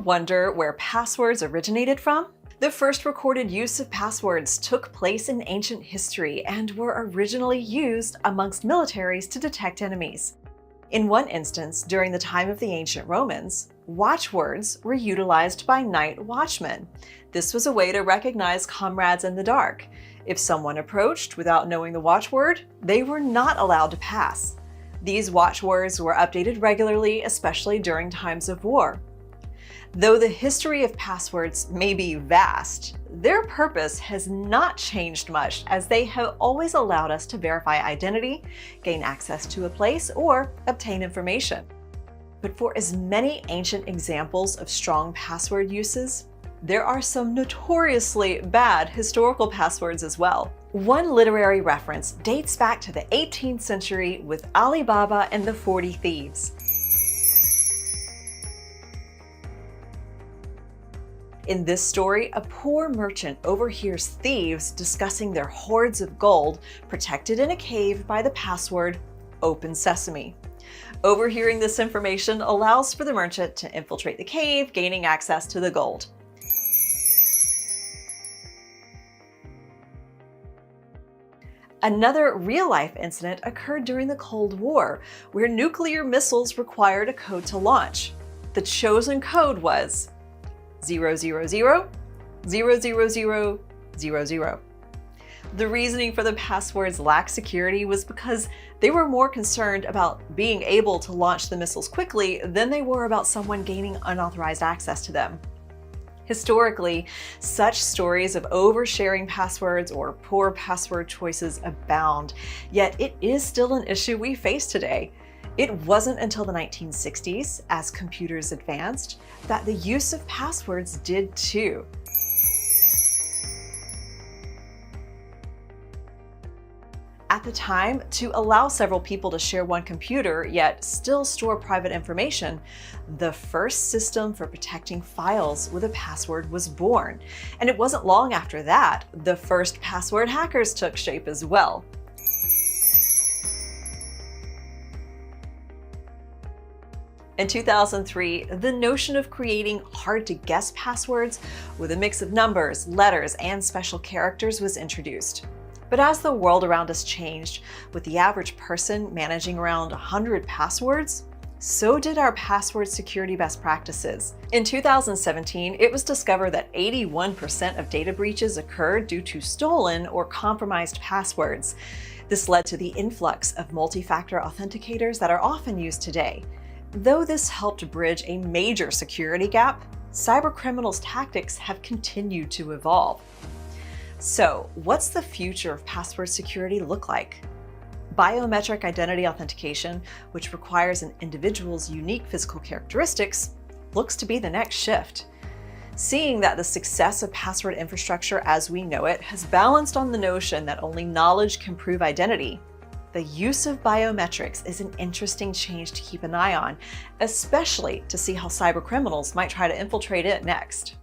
wonder where passwords originated from? The first recorded use of passwords took place in ancient history and were originally used amongst militaries to detect enemies. In one instance, during the time of the ancient Romans, watchwords were utilized by night watchmen. This was a way to recognize comrades in the dark. If someone approached without knowing the watchword, they were not allowed to pass. These watchwords were updated regularly, especially during times of war. Though the history of passwords may be vast, their purpose has not changed much, as they have always allowed us to verify identity, gain access to a place, or obtain information. But for as many ancient examples of strong password uses, there are some notoriously bad historical passwords as well. One literary reference dates back to the 18th century with Ali Baba and the 40 Thieves. In this story, a poor merchant overhears thieves discussing their hoards of gold protected in a cave by the password "Open Sesame." Overhearing this information allows for the merchant to infiltrate the cave, gaining access to the gold. Another real-life incident occurred during the Cold War, where nuclear missiles required a code to launch. The chosen code was 000-000-000. The reasoning for the password's lack security was because they were more concerned about being able to launch the missiles quickly than they were about someone gaining unauthorized access to them. Historically, such stories of oversharing passwords or poor password choices abound, yet it is still an issue we face today. It wasn't until the 1960s, as computers advanced, that the use of passwords did too. At the time, to allow several people to share one computer, yet still store private information, the first system for protecting files with a password was born. And it wasn't long after that, the first password hackers took shape as well. In 2003, the notion of creating hard-to-guess passwords with a mix of numbers, letters, and special characters was introduced. But as the world around us changed, with the average person managing around 100 passwords, so did our password security best practices. In 2017, it was discovered that 81% of data breaches occurred due to stolen or compromised passwords. This led to the influx of multi-factor authenticators that are often used today. Though this helped bridge a major security gap, cybercriminals' tactics have continued to evolve. So, what's the future of password security look like? Biometric identity authentication, which requires an individual's unique physical characteristics, looks to be the next shift. Seeing that the success of password infrastructure as we know it has balanced on the notion that only knowledge can prove identity, the use of biometrics is an interesting change to keep an eye on, especially to see how cybercriminals might try to infiltrate it next.